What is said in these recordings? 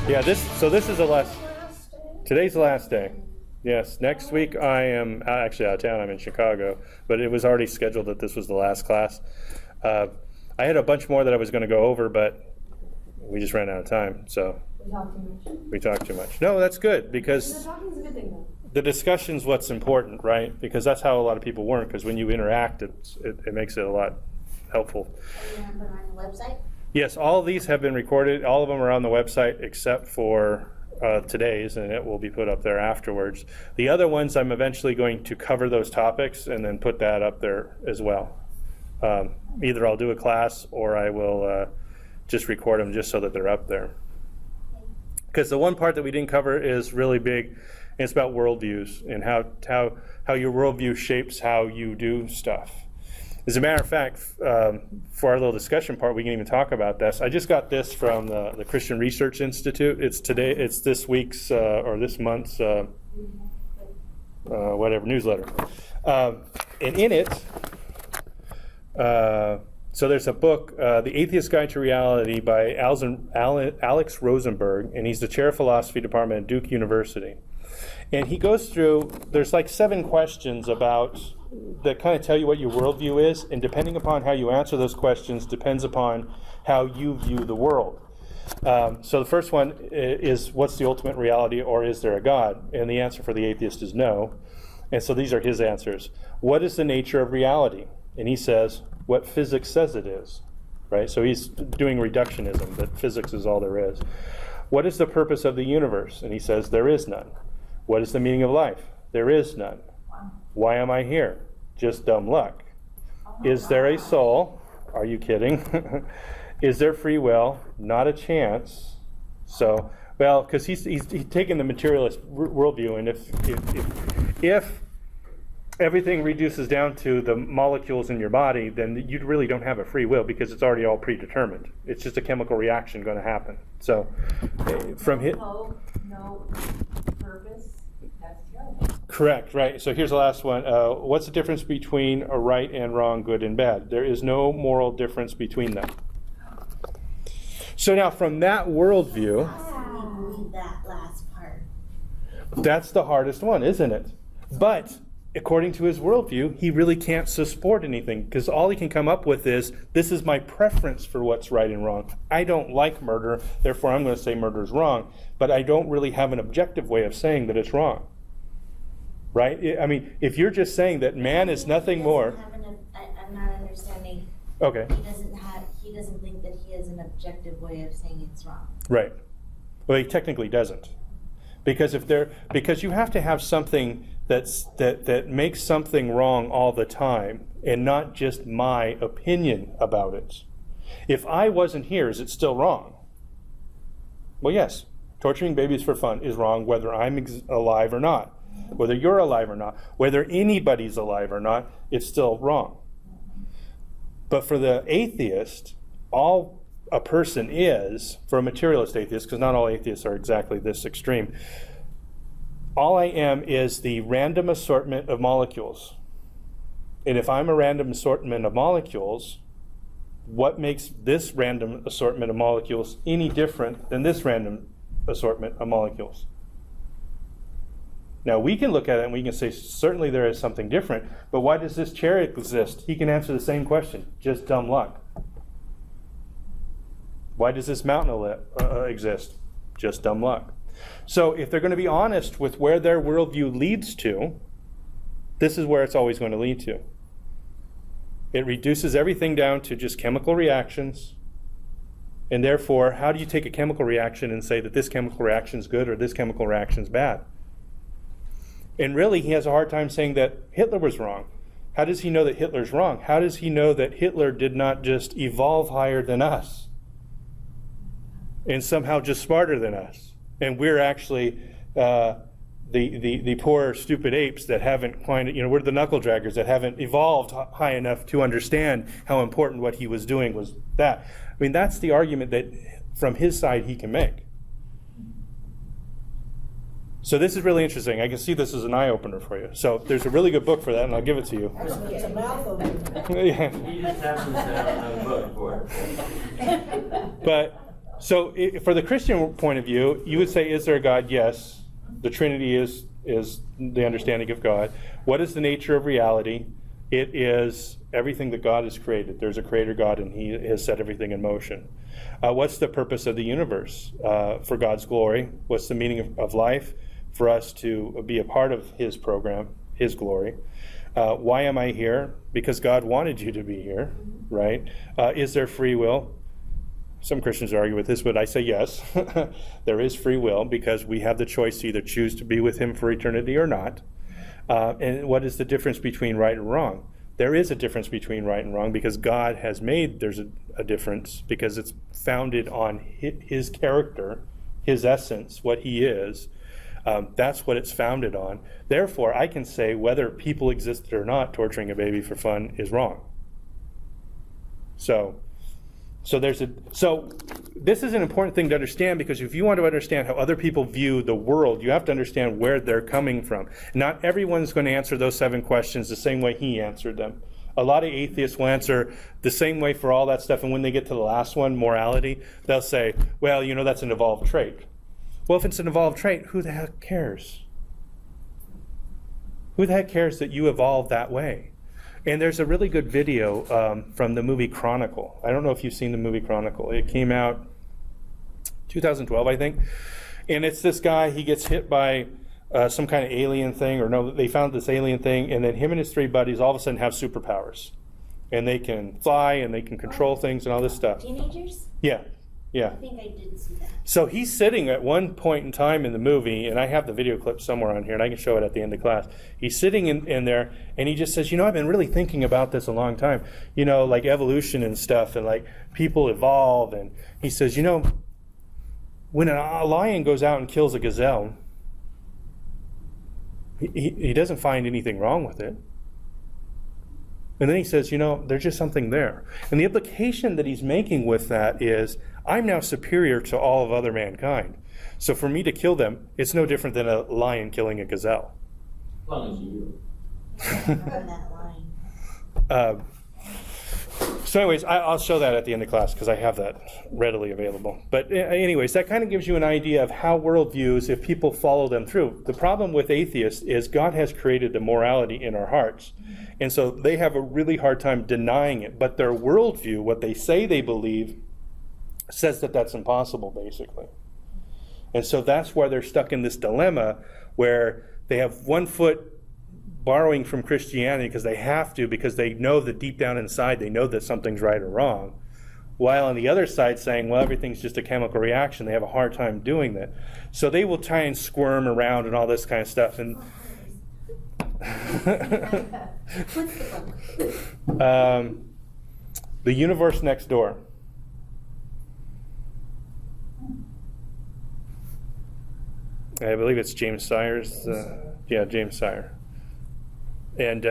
Yeah, this is the last, today's the last day. Yes, next week I am actually out of town. I'm in Chicago, but it was already scheduled that this was the last class. I had a bunch more that I was going to go over, but we just ran out of time, so. We talked too much. We talked too much. No, that's good, because Talking's a good thing, though. the discussion's what's important, right? Because that's how a lot of people work, because when you interact, it makes it a lot helpful. Are you going to put them on the website? Yes, all of these have been recorded. All of them are on the website except for today's, and it will be put up there afterwards. The other ones, I'm eventually going to cover those topics and then put that up there as well. Either I'll do a class or I will just record them just so that they're up there. Because the one part that we didn't cover is really big, and it's about worldviews and how your worldview shapes how you do stuff. As a matter of fact, for our little discussion part, we can even talk about this. I just got this from the Christian Research Institute. It's this week's or this month's newsletter. And in it, so there's a book, The Atheist Guide to Reality by Alex Rosenberg, and he's the chair of philosophy department at Duke University. And he goes through, there's like 7 questions that kind of tell you what your worldview is, and depending upon how you answer those questions depends upon how you view the world. So the first one is, what's the ultimate reality, or is there a God? And the answer for the atheist is no. And so these are his answers. What is the nature of reality? And he says, what physics says it is. Right? So he's doing reductionism, that physics is all there is. What is the purpose of the universe? And he says, there is none. What is the meaning of life? There is none. Why am I here? Just dumb luck. Is there a soul? Are you kidding? Is there free will? Not a chance. So, well, because he's taken the materialist worldview, and if everything reduces down to the molecules in your body, then you really don't have a free will, because it's already all predetermined. It's just a chemical reaction going to happen. So, from his No purpose. That's terrible. Correct, right. So here's the last one. What's the difference between a right and wrong, good and bad? There is no moral difference between them. So now from that worldview, That last part. that's the hardest one, isn't it? But according to his worldview, he really can't support anything, because all he can come up with is, this is my preference for what's right and wrong. I don't like murder, therefore I'm going to say murder is wrong, but I don't really have an objective way of saying that it's wrong. Right? I mean, if you're just saying that man is nothing more. I'm not understanding. Okay. He doesn't think that he has an objective way of saying it's wrong. Right. Well, he technically doesn't. Because you have to have something that makes something wrong all the time, and not just my opinion about it. If I wasn't here, is it still wrong? Well, yes. Torturing babies for fun is wrong whether I'm alive or not. Whether you're alive or not. Whether anybody's alive or not, it's still wrong. But for the atheist, all a person is, for a materialist atheist, because not all atheists are exactly this extreme, all I am is the random assortment of molecules. And if I'm a random assortment of molecules, what makes this random assortment of molecules any different than this random assortment of molecules? Now, we can look at it and we can say, certainly there is something different, but why does this chair exist? He can answer the same question, just dumb luck. Why does this mountain exist? Just dumb luck. So if they're going to be honest with where their worldview leads to, this is where it's always going to lead to. It reduces everything down to just chemical reactions, and therefore, how do you take a chemical reaction and say that this chemical reaction is good or this chemical reaction is bad? And really, he has a hard time saying that Hitler was wrong. How does he know that Hitler's wrong? How does he know that Hitler did not just evolve higher than us and somehow just smarter than us? And we're actually the poor, stupid apes that haven't quite, we're the knuckle draggers that haven't evolved high enough to understand how important what he was doing was that. I mean, that's the argument that from his side he can make. So this is really interesting. I can see this as an eye-opener for you. So there's a really good book for that, and I'll give it to you. Actually, it's a mouth opener. Yeah. He just happens to have a book for it. But So for the Christian point of view, you would say, is there a God? Yes. The Trinity is the understanding of God. What is the nature of reality? It is everything that God has created. There's a creator God, and he has set everything in motion. What's the purpose of the universe? For God's glory. What's the meaning of life? For us to be a part of his program, his glory. Why am I here? Because God wanted you to be here, right? Is there free will? Some Christians argue with this, but I say yes. There is free will because we have the choice to either choose to be with him for eternity or not. And what is the difference between right and wrong? There is a difference between right and wrong because God has made there's a difference because it's founded on his character, his essence, what he is. That's what it's founded on. Therefore, I can say whether people existed or not, torturing a baby for fun is wrong. So this is an important thing to understand because if you want to understand how other people view the world, you have to understand where they're coming from. Not everyone's going to answer those 7 questions the same way he answered them. A lot of atheists will answer the same way for all that stuff, and when they get to the last one, morality, they'll say, well, that's an evolved trait. Well, if it's an evolved trait, who the heck cares? Who the heck cares that you evolved that way? And there's a really good video from the movie Chronicle. I don't know if you've seen the movie Chronicle. It came out 2012, I think. And it's this guy, he gets hit by some kind of alien thing, or no, they found this alien thing, and then him and his 3 buddies all of a sudden have superpowers. And they can fly, and they can control things and all this stuff. Teenagers? Yeah. I think I did see that. So he's sitting at one point in time in the movie, and I have the video clip somewhere on here, and I can show it at the end of class. He's sitting in there, and he just says, I've been really thinking about this a long time, like evolution and stuff, and like people evolve. And he says, when a lion goes out and kills a gazelle, he doesn't find anything wrong with it. And then he says, there's just something there. And the implication that he's making with that is, I'm now superior to all of other mankind. So for me to kill them, it's no different than a lion killing a gazelle. As long as you From that line. So anyways, I'll show that at the end of class because I have that readily available. But anyways, that kind of gives you an idea of how worldviews, if people follow them through. The problem with atheists is God has created the morality in our hearts. And so they have a really hard time denying it. But their worldview, what they say they believe, says that that's impossible, basically. And so that's why they're stuck in this dilemma where they have one foot borrowing from Christianity because they have to, because they know that deep down inside they know that something's right or wrong, while on the other side saying, well, everything's just a chemical reaction. They have a hard time doing that. So they will try and squirm around and all this kind of stuff. And The Universe Next Door. I believe it's James Sire's. James Sire. And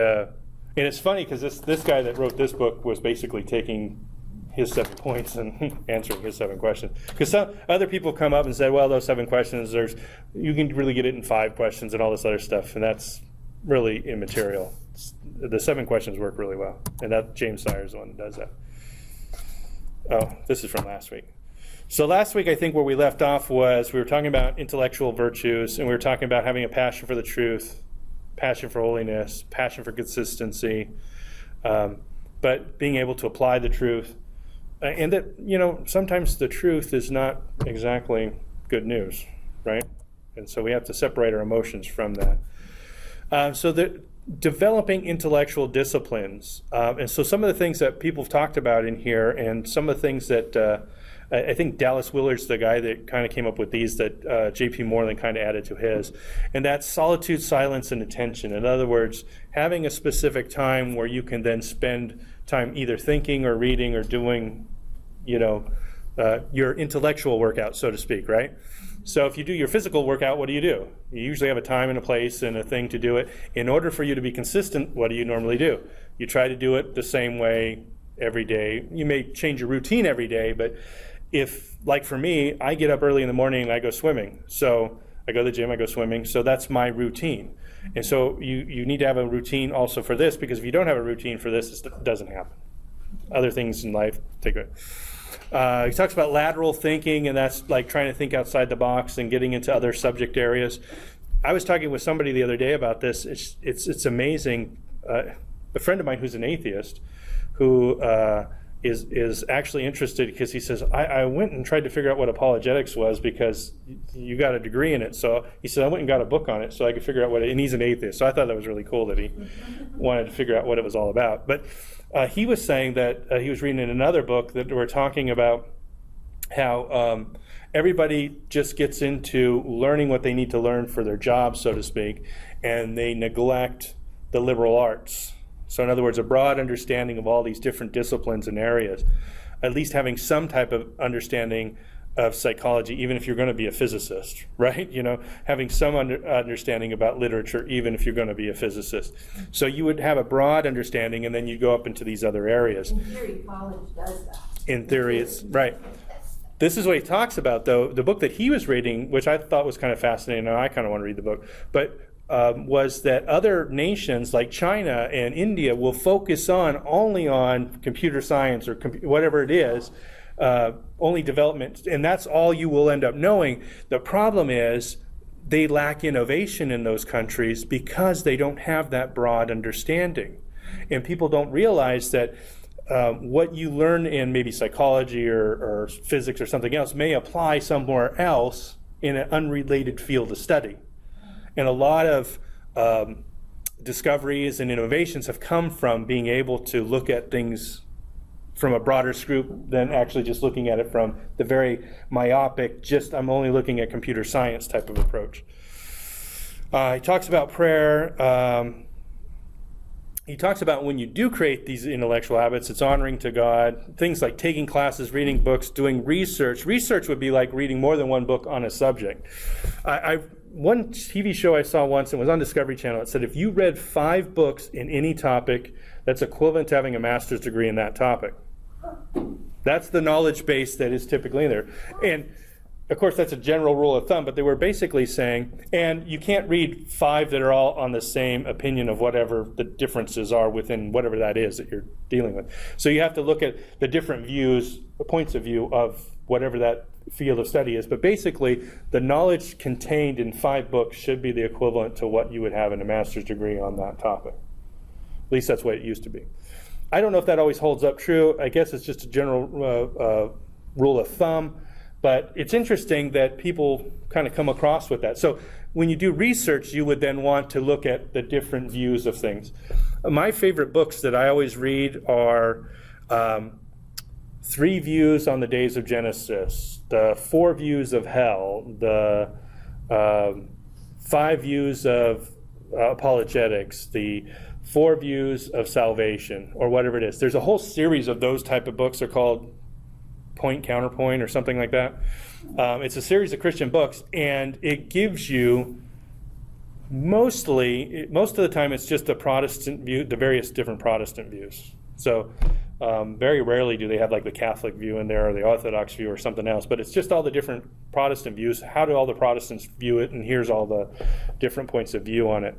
it's funny because this guy that wrote this book was basically taking his 7 points and answering his 7 questions. Because some other people come up and say, well, those 7 questions, you can really get it in 5 questions and all this other stuff, and that's really immaterial. The 7 questions work really well, and that James Sire is the one that does that. Oh, this is from last week. So last week, I think where we left off was we were talking about intellectual virtues, and we were talking about having a passion for the truth, passion for holiness, passion for consistency, but being able to apply the truth. And that, sometimes the truth is not exactly good news, right? And so we have to separate our emotions from that. So developing intellectual disciplines. And so some of the things that people have talked about in here, and some of the things that I think Dallas Willard's the guy that kind of came up with these that J.P. Moreland kind of added to his. And that's solitude, silence, and attention. In other words, having a specific time where you can then spend time either thinking or reading or doing, your intellectual workout, so to speak, right? So if you do your physical workout, what do? You usually have a time and a place and a thing to do it. In order for you to be consistent, what do you normally do? You try to do it the same way every day. You may change your routine every day, but if, like for me, I get up early in the morning and I go swimming. So I go to the gym, I go swimming. So that's my routine. And so you need to have a routine also for this, because if you don't have a routine for this, it doesn't happen. Other things in life take it. He talks about lateral thinking, and that's like trying to think outside the box and getting into other subject areas. I was talking with somebody the other day about this. It's amazing. A friend of mine who's an atheist, who is actually interested because he says, I went and tried to figure out what apologetics was because you got a degree in it. So he said, I went and got a book on it so I could figure out what it, and he's an atheist. So I thought that was really cool that he wanted to figure out what it was all about. But he was saying that he was reading in another book that we're talking about how everybody just gets into learning what they need to learn for their job, so to speak, and they neglect the liberal arts. So in other words, a broad understanding of all these different disciplines and areas, at least having some type of understanding of psychology, even if you're going to be a physicist, right? You know, having some understanding about literature, even if you're going to be a physicist. So you would have a broad understanding, and then you go up into these other areas. In theory, college does that. In theory, it's right. This is what he talks about, though. The book that he was reading, which I thought was kind of fascinating, and I kind of want to read the book, but was that other nations like China and India will focus only on computer science or whatever it is, only development, and that's all you will end up knowing. The problem is they lack innovation in those countries because they don't have that broad understanding. And people don't realize that what you learn in maybe psychology or physics or something else may apply somewhere else in an unrelated field of study. And a lot of discoveries and innovations have come from being able to look at things from a broader scope than actually just looking at it from the very myopic, just I'm only looking at computer science type of approach. He talks about prayer. He talks about when you do create these intellectual habits, it's honoring to God. Things like taking classes, reading books, doing research. Research would be like reading more than one book on a subject. One TV show I saw once, it was on Discovery Channel, it said if you read 5 books in any topic, that's equivalent to having a master's degree in that topic. That's the knowledge base that is typically in there. And of course, that's a general rule of thumb, but they were basically saying, and you can't read 5 that are all on the same opinion of whatever the differences are within whatever that is that you're dealing with. So you have to look at the different views, the points of view of whatever that field of study is. But basically, the knowledge contained in 5 books should be the equivalent to what you would have in a master's degree on that topic. At least that's the way it used to be. I don't know if that always holds up true. I guess it's just a general rule of thumb. But it's interesting that people kind of come across with that. So when you do research, you would then want to look at the different views of things. My favorite books that I always read are 3 views on the days of Genesis, the 4 views of hell, the 5 views of apologetics, the 4 views of salvation, or whatever it is. There's a whole series of those type of books. They're called Point, Counterpoint, or something like that. It's a series of Christian books, and it gives you most of the time it's just a Protestant view, the various different Protestant views. So very rarely do they have like the Catholic view in there or the Orthodox view or something else, but it's just all the different Protestant views. How do all the Protestants view it? And here's all the different points of view on it.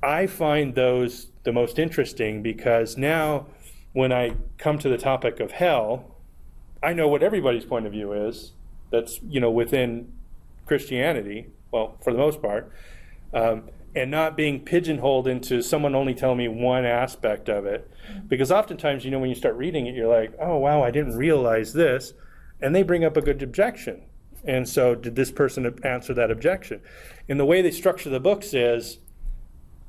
I find those the most interesting because now when I come to the topic of hell, I know what everybody's point of view is that's, within Christianity, well, for the most part, and not being pigeonholed into someone only telling me one aspect of it. Because oftentimes, when you start reading it, you're like, oh, wow, I didn't realize this. And they bring up a good objection. And so did this person answer that objection? And the way they structure the books is,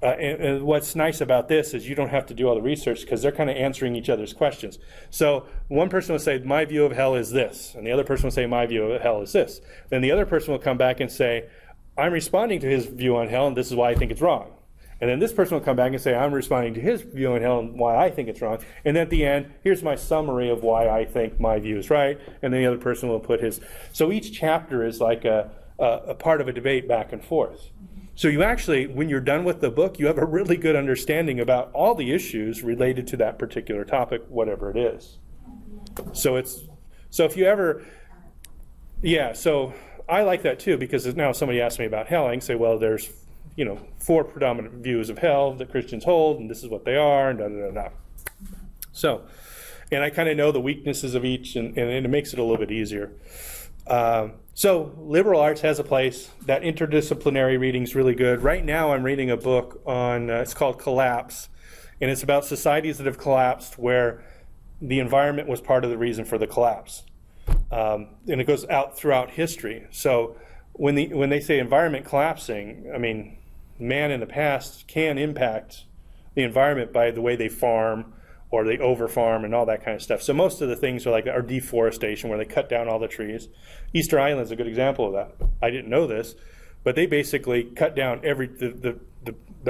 and what's nice about this is you don't have to do all the research because they're kind of answering each other's questions. So one person will say, my view of hell is this. And the other person will say, my view of hell is this. Then the other person will come back and say, I'm responding to his view on hell, and this is why I think it's wrong. And then this person will come back and say, I'm responding to his view on hell and why I think it's wrong. And at the end, here's my summary of why I think my view is right. And then the other person will put his. So each chapter is like a part of a debate back and forth. So you actually, when you're done with the book, you have a really good understanding about all the issues related to that particular topic, whatever it is. So if you ever, so I like that too, because now if somebody asks me about hell, I can say, well, there's 4 predominant views of hell that Christians hold, and this is what they are, and da da da da. So, and I kind of know the weaknesses of each, and it makes it a little bit easier. So liberal arts has a place. That interdisciplinary reading's really good. Right now I'm reading a book on, it's called Collapse, and it's about societies that have collapsed where the environment was part of the reason for the collapse. And it goes out throughout history. So when they say environment collapsing, I mean, man in the past can impact the environment by the way they farm, or they over-farm and all that kind of stuff. So most of the things are deforestation, where they cut down all the trees. Easter Island is a good example of that. I didn't know this, but they basically cut down the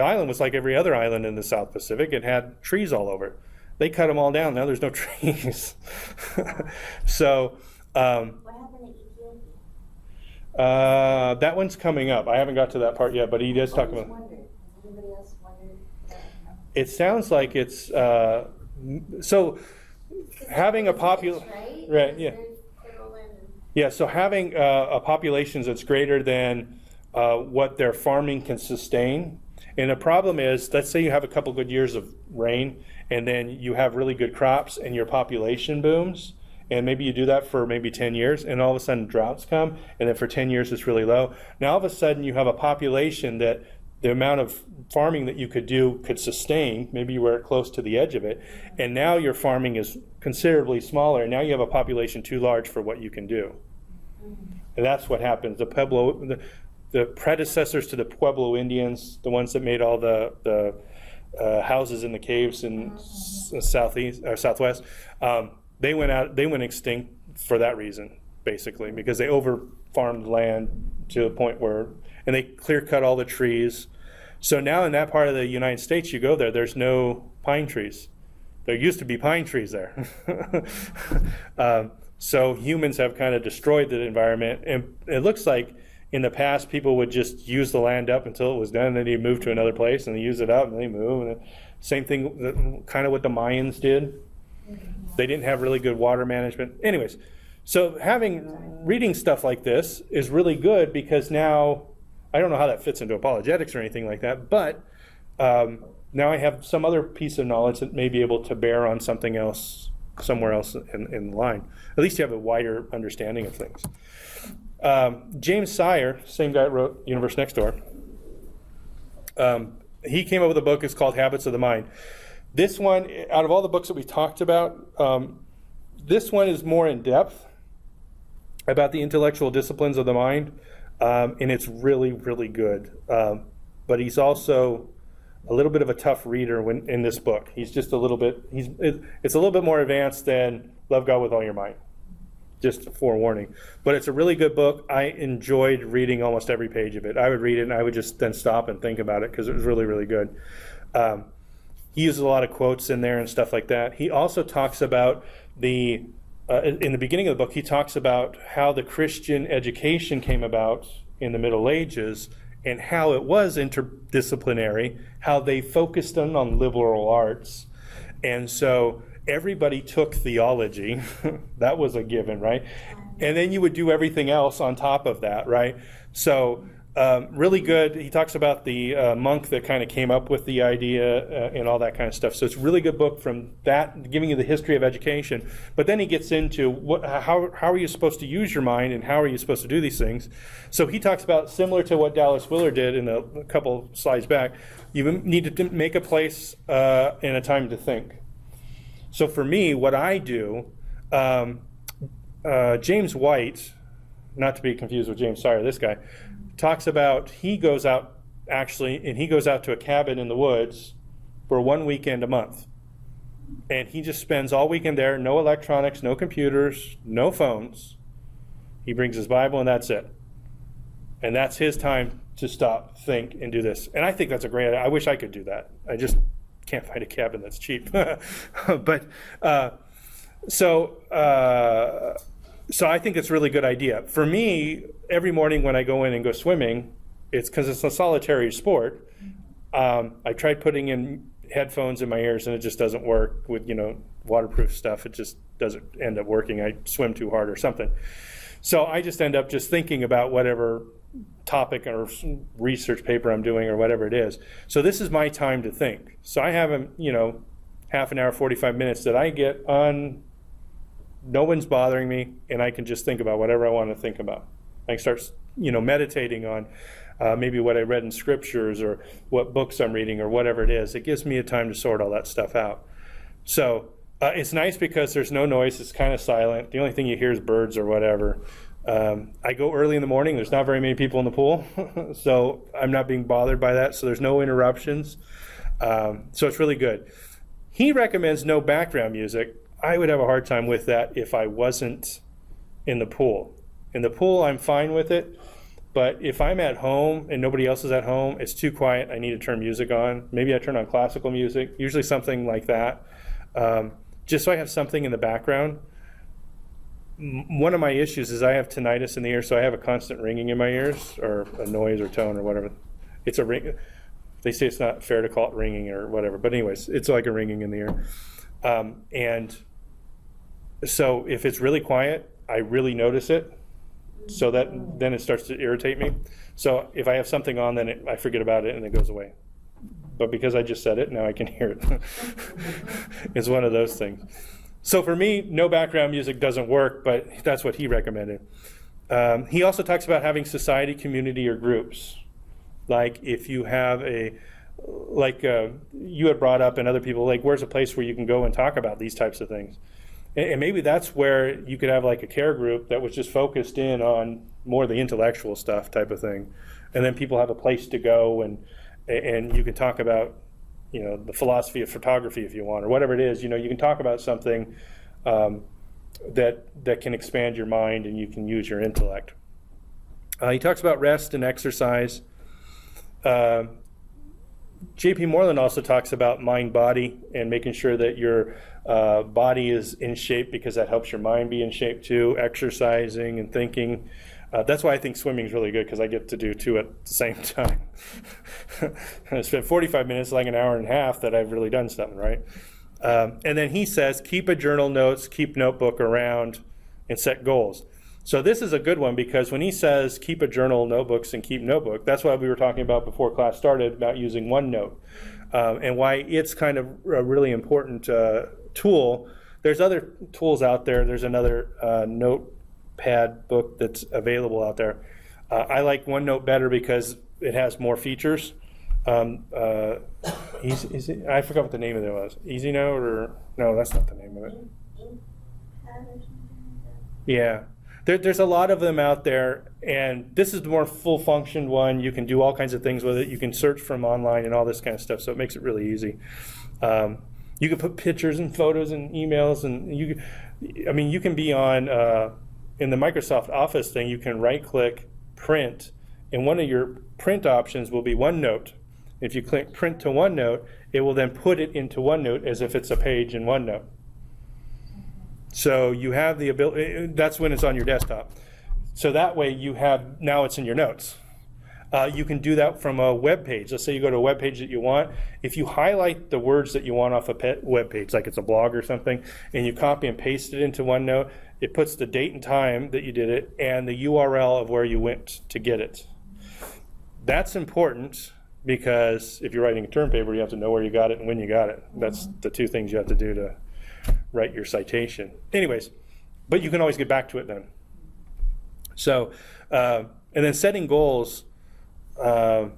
island was like every other island in the South Pacific. It had trees all over it. They cut them all down. Now there's no trees. So What happened to Ethiopia? that one's coming up. I haven't got to that part yet, but he does talk about. Wondered. Has anybody else wondered? It sounds like it's so having a popular, right? Yeah. Yeah, so having a population that's greater than what their farming can sustain. And the problem is, let's say you have a couple good years of rain, and then you have really good crops, and your population booms, and maybe you do that for maybe 10 years, and all of a sudden droughts come, and then for 10 years it's really low. Now all of a sudden you have a population that the amount of farming that you could do could sustain. Maybe you were close to the edge of it, and now your farming is considerably smaller, and now you have a population too large for what you can do. And that's what happens. The predecessors to the Pueblo Indians, the ones that made all the houses in the caves in southeast or southwest, they went extinct for that reason, basically, because they over-farmed land to the point where, and they clear-cut all the trees. So now in that part of the United States, you go there, there's no pine trees. There used to be pine trees there. So humans have kind of destroyed the environment, and it looks like in the past people would just use the land up until it was done, and then they'd move to another place, and they use it up, and they move. And same thing, kind of what the Mayans did. They didn't have really good water management. Anyways, so reading stuff like this is really good, because now, I don't know how that fits into apologetics or anything like that, but now I have some other piece of knowledge that may be able to bear on something else, somewhere else in the line. At least you have a wider understanding of things. James Sire, same guy that wrote Universe Next Door, he came up with a book. It's called Habits of the Mind. This one, out of all the books that we talked about, this one is more in depth about the intellectual disciplines of the mind, and it's really, really good. But he's also a little bit of a tough reader in this book. He's just a little bit, it's a little bit more advanced than Love God with All Your Might. Just forewarning. But it's a really good book. I enjoyed reading almost every page of it. I would read it and I would just then stop and think about it, because it was really, really good. He uses a lot of quotes in there and stuff like that. He also talks about in the beginning of the book, he talks about how the Christian education came about in the Middle Ages, and how it was interdisciplinary, how they focused on liberal arts. And so everybody took theology. That was a given, right? And then you would do everything else on top of that, right? So really good. He talks about the monk that kind of came up with the idea and all that kind of stuff. So it's a really good book from that, giving you the history of education. But then he gets into how are you supposed to use your mind, and how are you supposed to do these things. So he talks about, similar to what Dallas Willard did in a couple slides back, you need to make a place and a time to think. So for me, what I do, James White, not to be confused with James Sire, this guy, talks about, he goes out to a cabin in the woods for 1 weekend a month. And he just spends all weekend there, no electronics, no computers, no phones. He brings his Bible and that's it. And that's his time to stop, think, and do this. And I think that's a great idea. I wish I could do that. I just can't find a cabin that's cheap. But so I think it's a really good idea. For me, every morning when I go in and go swimming, it's because it's a solitary sport. I tried putting in headphones in my ears, and it just doesn't work with, waterproof stuff. It just doesn't end up working. I swim too hard or something. So I just end up just thinking about whatever topic or research paper I'm doing or whatever it is. So this is my time to think. So I have him, half an hour, 45 minutes that I get on, no one's bothering me, and I can just think about whatever I want to think about. I can start, meditating on maybe what I read in scriptures or what books I'm reading or whatever it is. It gives me a time to sort all that stuff out. So it's nice because there's no noise. It's kind of silent. The only thing you hear is birds or whatever. I go early in the morning. There's not very many people in the pool, so I'm not being bothered by that. So there's no interruptions. So it's really good. He recommends no background music. I would have a hard time with that if I wasn't in the pool. In the pool, I'm fine with it. But if I'm at home and nobody else is at home, it's too quiet. I need to turn music on. Maybe I turn on classical music, usually something like that, just so I have something in the background. One of my issues is I have tinnitus in the ear, so I have a constant ringing in my ears, or a noise or tone or whatever. It's a ring. They say it's not fair to call it ringing or whatever, but anyways, it's like a ringing in the ear. And so if it's really quiet, I really notice it. So that then it starts to irritate me. So if I have something on, then I forget about it and it goes away. But because I just said it, now I can hear it. It's one of those things. So for me, no background music doesn't work, but that's what he recommended. He also talks about having society, community, or groups. Like if you have you had brought up and other people, like where's a place where you can go and talk about these types of things? And maybe that's where you could have like a care group that was just focused in on more the intellectual stuff type of thing. And then people have a place to go and you can talk about, the philosophy of photography if you want, or whatever it is. You can talk about something that can expand your mind and you can use your intellect. He talks about rest and exercise. J.P. Moreland also talks about mind-body and making sure that your body is in shape because that helps your mind be in shape too, exercising and thinking. That's why I think swimming is really good, because I get to do two at the same time. I spent 45 minutes, like an hour and a half, that I've really done something, right? And then he says, keep a journal, notes, keep notebook around, and set goals. So this is a good one, because when he says keep a journal, notebooks, and keep notebook, that's what we were talking about before class started, about using OneNote, and why it's kind of a really important tool. There's other tools out there. There's another notepad book that's available out there. I like OneNote better because it has more features. I forgot what the name of it was. EasyNote, or no, that's not the name of it. Yeah. There's a lot of them out there, and this is the more full-functioned one. You can do all kinds of things with it. You can search from online and all this kind of stuff, so it makes it really easy. You can put pictures and photos and emails, and you can be on, in the Microsoft Office thing, you can right-click, print, and one of your print options will be OneNote. If you click print to OneNote, it will then put it into OneNote as if it's a page in OneNote. So you have the ability, that's when it's on your desktop. So that way now it's in your notes. You can do that from a web page. Let's say you go to a web page that you want. If you highlight the words that you want off a web page, like it's a blog or something, and you copy and paste it into OneNote, it puts the date and time that you did it and the URL of where you went to get it. That's important, because if you're writing a term paper, you have to know where you got it and when you got it. That's the two things you have to do to write your citation. Anyways, but you can always get back to it then. So, and then setting goals. I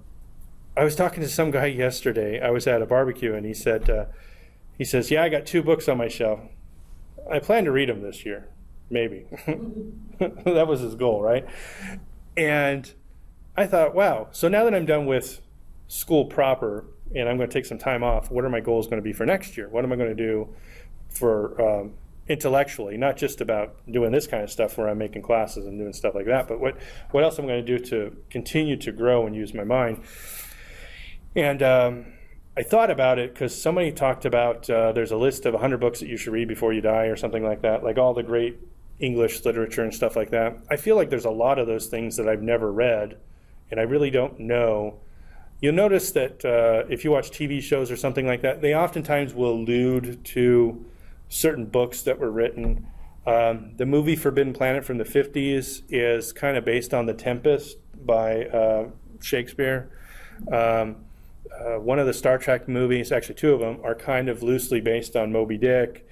was talking to some guy yesterday. I was at a barbecue, and he says, yeah, I got 2 books on my shelf. I plan to read them this year, maybe. That was his goal, right? And I thought, wow, so now that I'm done with school proper, and I'm going to take some time off, what are my goals going to be for next year? What am I going to do for intellectually, not just about doing this kind of stuff where I'm making classes and doing stuff like that, but what else I'm going to do to continue to grow and use my mind. And I thought about it because somebody talked about there's a list of 100 books that you should read before you die or something like that, like all the great English literature and stuff like that. I feel like there's a lot of those things that I've never read, and I really don't know. You'll notice that if you watch TV shows or something like that, they oftentimes will allude to certain books that were written. The movie Forbidden Planet from the 50s is kind of based on The Tempest by Shakespeare. one of the Star Trek movies, actually two of them, are kind of loosely based on Moby Dick.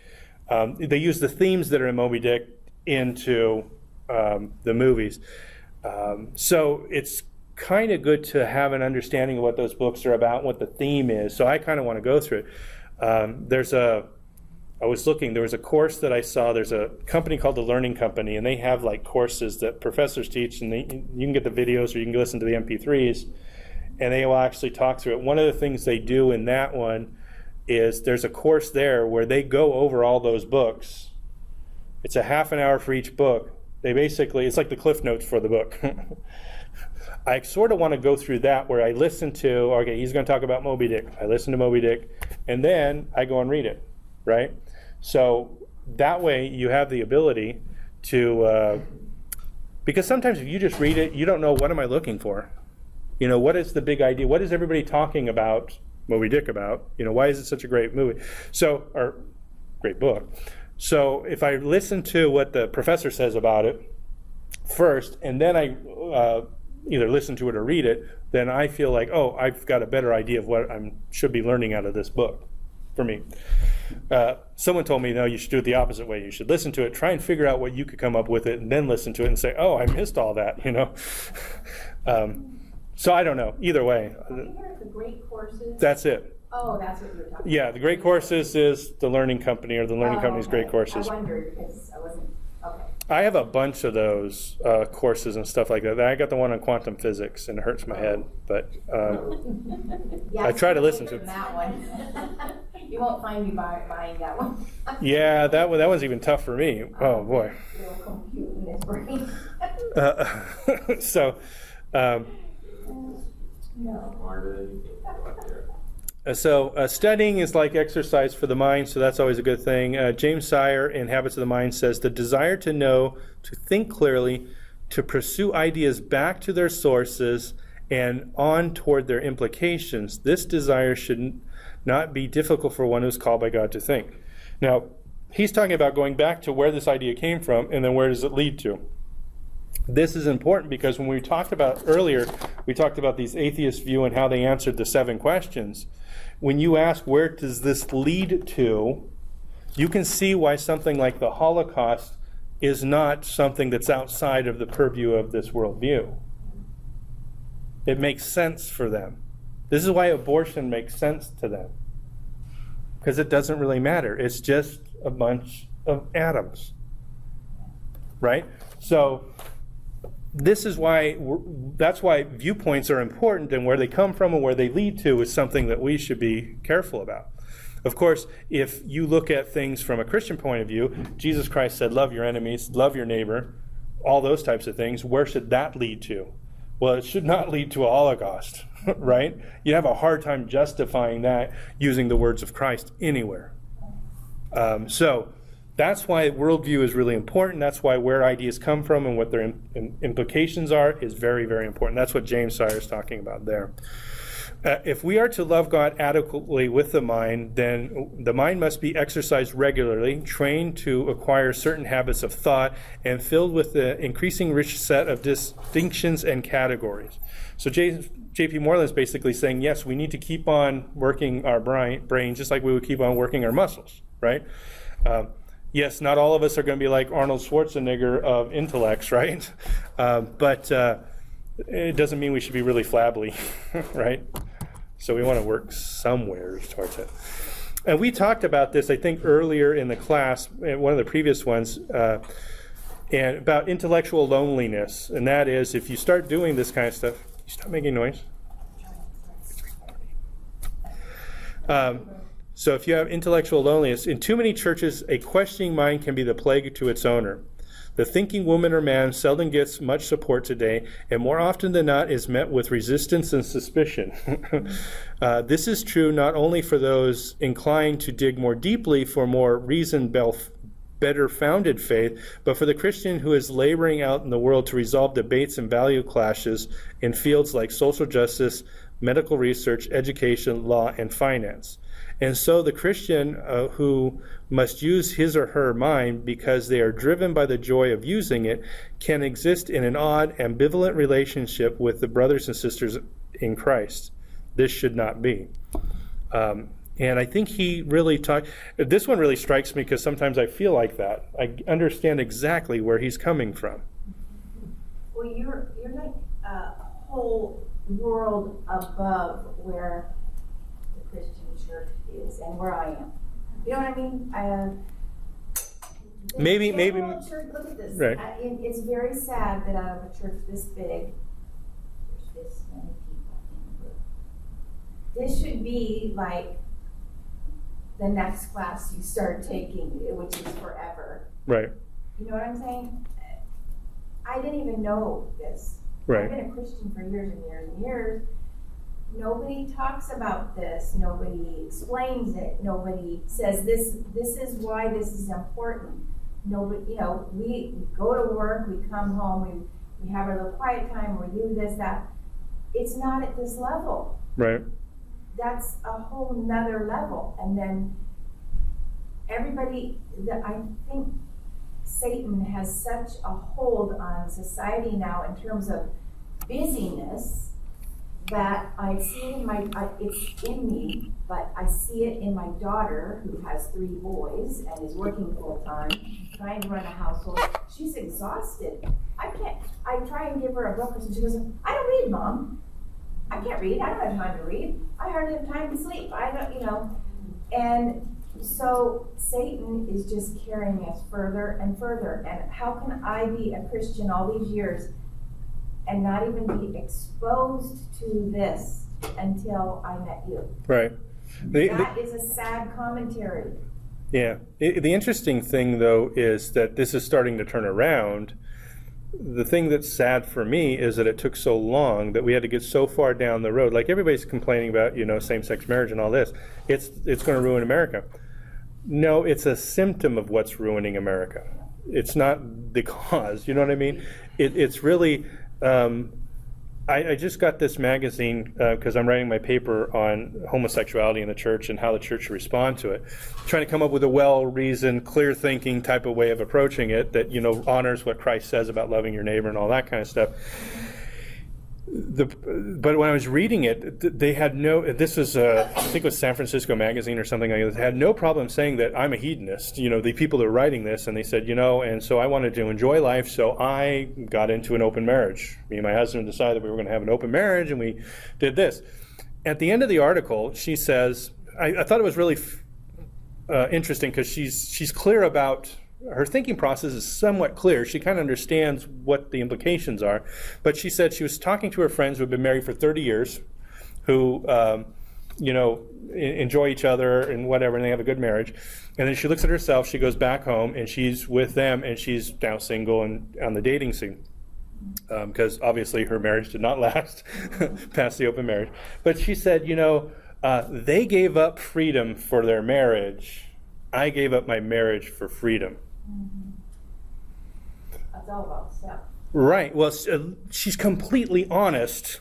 They use the themes that are in Moby Dick into the movies. So it's kind of good to have an understanding of what those books are about, what the theme is. So I kind of want to go through it. I was looking, there was a course that I saw, there's a company called the Learning Company, and they have like courses that professors teach, and you can get the videos or you can listen to the MP3s, and they will actually talk through it. One of the things they do in that one is there's a course there where they go over all those books. It's a half an hour for each book. They basically, it's like the Cliff Notes for the book. I sort of want to go through that where I listen to, okay, he's going to talk about Moby Dick. I listen to Moby Dick, and then I go and read it, right? So that way you have the ability to, because sometimes if you just read it, you don't know, what am I looking for? You know, what is the big idea? What is everybody talking about Moby Dick about? You know, why is it such a great movie? Or great book. So if I listen to what the professor says about it first, and then I either listen to it or read it, then I feel like, oh, I've got a better idea of what I should be learning out of this book, for me. Someone told me, no, you should do it the opposite way. You should listen to it, try and figure out what you could come up with it, and then listen to it and say, oh, I missed all that, you know. So I don't know. Either way. Have you heard of the great courses? That's it. Oh, that's what you were talking about. Yeah, the Great Courses is the Learning Company, or the Learning Company's okay. Great Courses. I wondered because I wasn't, okay. I have a bunch of those courses and stuff like that. I got the one on quantum physics, and it hurts my head, but Yeah, I try to listen to it. that one. You won't find me buying that one. Yeah, that one's even tough for me. Oh, boy. It'll compute in this brain. So, No. studying is like exercise for the mind, so that's always a good thing. James Sire in Habits of the Mind says, the desire to know, to think clearly, to pursue ideas back to their sources and on toward their implications, this desire should not be difficult for one who's called by God to think. Now, he's talking about going back to where this idea came from, and then where does it lead to? This is important because when we talked about earlier, we talked about these atheist view and how they answered the 7 questions. When you ask, where does this lead to, you can see why something like the Holocaust is not something that's outside of the purview of this worldview. It makes sense for them. This is why abortion makes sense to them. Because it doesn't really matter. It's just a bunch of atoms. Right? So this is why, that's why viewpoints are important, and where they come from and where they lead to is something that we should be careful about. Of course, if you look at things from a Christian point of view, Jesus Christ said, love your enemies, love your neighbor, all those types of things. Where should that lead to? Well, it should not lead to a Holocaust, right? You have a hard time justifying that using the words of Christ anywhere. So that's why worldview is really important. That's why where ideas come from and what their implications are is very, very important. That's what James Sire is talking about there. If we are to love God adequately with the mind, then the mind must be exercised regularly, trained to acquire certain habits of thought, and filled with the increasing rich set of distinctions and categories. So J.P. Moreland is basically saying, yes, we need to keep on working our brain just like we would keep on working our muscles, right? Yes, not all of us are going to be like Arnold Schwarzenegger of intellects, right? But it doesn't mean we should be really flabbly, right? So we want to work somewhere towards it. And we talked about this, I think, earlier in the class, one of the previous ones, and about intellectual loneliness. And that is, if you start doing this kind of stuff, you stop making noise. So if you have intellectual loneliness, in too many churches, a questioning mind can be the plague to its owner. The thinking woman or man seldom gets much support today, and more often than not is met with resistance and suspicion. This is true not only for those inclined to dig more deeply for more reasoned, better founded faith, but for the Christian who is laboring out in the world to resolve debates and value clashes in fields like social justice, medical research, education, law, and finance. And so the Christian who must use his or her mind because they are driven by the joy of using it can exist in an odd, ambivalent relationship with the brothers and sisters in Christ. This should not be. And I think he really talked. This one really strikes me because sometimes I feel like that. I understand exactly where he's coming from. Well, you're like a whole world above where the Christian church is and where I am. You know what I mean? Maybe. Church, look at this. Right. It's very sad that out of a church this big, there's this many people in the group. This should be like the next class you start taking, which is forever. Right. You know what I'm saying? I didn't even know this. Right. I've been a Christian for years and years and years. Nobody talks about this. Nobody explains it. Nobody says this is why this is important. Nobody, we go to work, we come home, we have our little quiet time, we do this, that. It's not at this level. Right. That's a whole nother level. And then everybody, I think Satan has such a hold on society now in terms of busyness that I see it in it's in me, but I see it in my daughter who has 3 boys and is working full time, trying to run a household. She's exhausted. I try and give her a book and she goes, I don't read, Mom. I can't read. I don't have time to read. I hardly have time to sleep. I don't, And so Satan is just carrying us further and further. And how can I be a Christian all these years and not even be exposed to this until I met you? Right. That is a sad commentary. Yeah. The interesting thing, though, is that this is starting to turn around. The thing that's sad for me is that it took so long, that we had to get so far down the road. Like everybody's complaining about, same-sex marriage and all this. It's going to ruin America. No, it's a symptom of what's ruining America. It's not the cause. You know what I mean? It's really. I just got this magazine because I'm writing my paper on homosexuality in the church and how the church should respond to it. Trying to come up with a well-reasoned, clear-thinking type of way of approaching it that honors what Christ says about loving your neighbor and all that kind of stuff. But when I was reading it, they had no. This was I think it was San Francisco Magazine or something like that. They had no problem saying that I'm a hedonist. The people that are writing this, and they said, and so I wanted to enjoy life, so I got into an open marriage. Me and my husband decided we were going to have an open marriage, and we did this. At the end of the article, she says, I thought it was really interesting because she's clear about. Her thinking process is somewhat clear. She kind of understands what the implications are. But she said she was talking to her friends who have been married for 30 years, who, enjoy each other and whatever, and they have a good marriage. And then she looks at herself, she goes back home, and she's with them, and she's now single and on the dating scene. Because obviously her marriage did not last past the open marriage. But she said, they gave up freedom for their marriage. I gave up my marriage for freedom. That's all about self. Right. Well, she's completely honest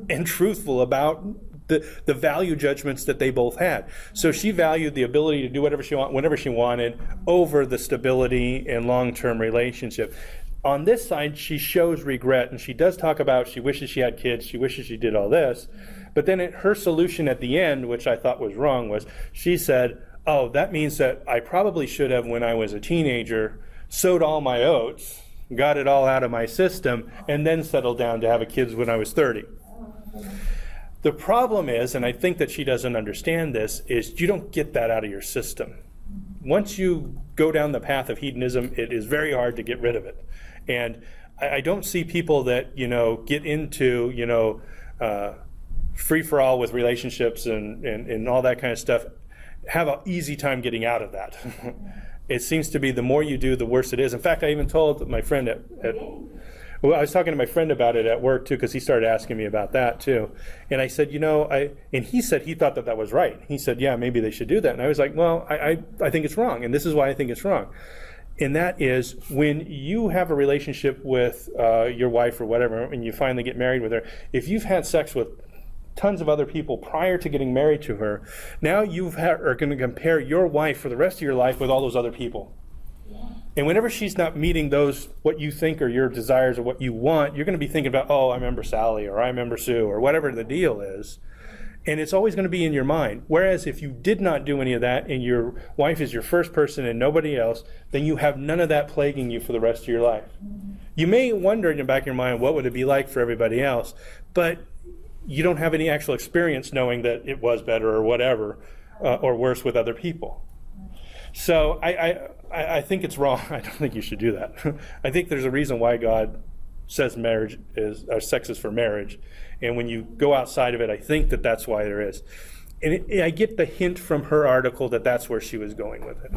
and truthful about the value judgments that they both had. So she valued the ability to do whatever she wanted, whenever she wanted, over the stability and long-term relationship. On this side, she shows regret, and she does talk about she wishes she had kids, she wishes she did all this. But then her solution at the end, which I thought was wrong, was she said, oh, that means that I probably should have, when I was a teenager, sowed all my oats, got it all out of my system, and then settled down to have a kids when I was 30. The problem is, and I think that she doesn't understand this, is you don't get that out of your system. Once you go down the path of hedonism, it is very hard to get rid of it. And I don't see people that, get into, free-for-all with relationships and all that kind of stuff have an easy time getting out of that. It seems to be the more you do, the worse it is. In fact, I even told my friend I was talking to my friend about it at work too, because he started asking me about that too. And I said, and he said he thought that was right. He said, yeah, maybe they should do that. And I was like, well, I think it's wrong. And this is why I think it's wrong. And that is when you have a relationship with your wife or whatever, and you finally get married with her, if you've had sex with tons of other people prior to getting married to her, now you are going to compare your wife for the rest of your life with all those other people. Yeah. And whenever she's not meeting those, what you think are your desires or what you want, you're going to be thinking about, oh, I remember Sally or I remember Sue or whatever the deal is. And it's always going to be in your mind. Whereas if you did not do any of that and your wife is your first person and nobody else, then you have none of that plaguing you for the rest of your life. You may wonder in the back of your mind, what would it be like for everybody else? But you don't have any actual experience knowing that it was better or whatever, or worse with other people. So I think it's wrong. I don't think you should do that. I think there's a reason why God says marriage is, or sex is for marriage. And when you go outside of it, I think that that's why there is. And I get the hint from her article that that's where she was going with it.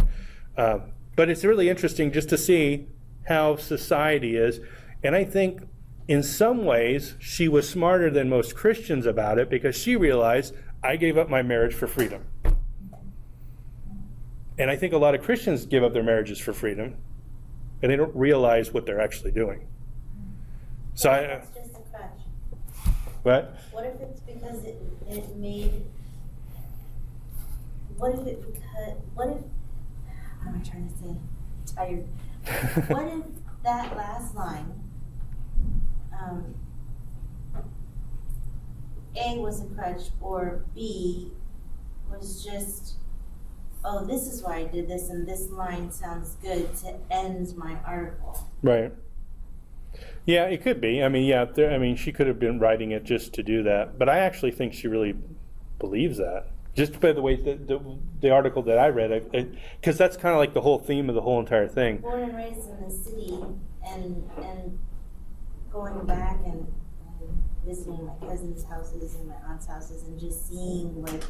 But it's really interesting just to see how society is. And I think in some ways she was smarter than most Christians about it, because she realized, I gave up my marriage for freedom. And I think a lot of Christians give up their marriages for freedom, and they don't realize what they're actually doing. So It's just a crutch. What? What if it's because it made, what if, what am I trying to say? Tired. What if that last line, A was a crutch, or B was just, oh, this is why I did this, and this line sounds good to end my article. Right. Yeah, it could be. I mean, she could have been writing it just to do that. But I actually think she really believes that. Just by the way, the article that I read, because that's kind of like the whole theme of the whole entire thing. Born and raised in the city, and going back and visiting my cousins' houses and my aunt's houses, and just seeing like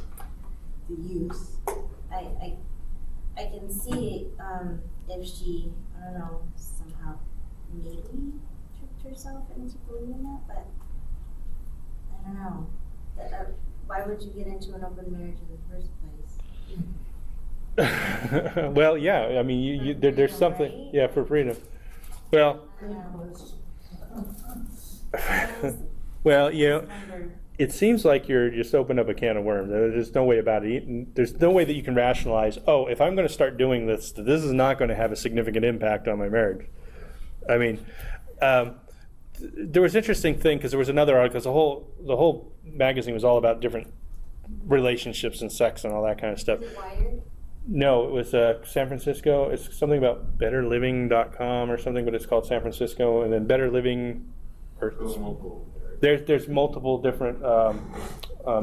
the youth, I can see if she, I don't know, somehow maybe tricked herself into believing that, but I don't know. Why would you get into an open marriage in the first place? Well, yeah. I mean, there's something. Right? Yeah, for freedom. Well. Well, it seems like you're just opening up a can of worms. There's no way about it. There's no way that you can rationalize, oh, if I'm going to start doing this, this is not going to have a significant impact on my marriage. I mean, there was an interesting thing, because there was another article, the whole magazine was all about different relationships and sex and all that kind of stuff. Is it Wired? No, it was San Francisco. It's something about betterliving.com or something, but it's called San Francisco, and then Better Living. There's multiple different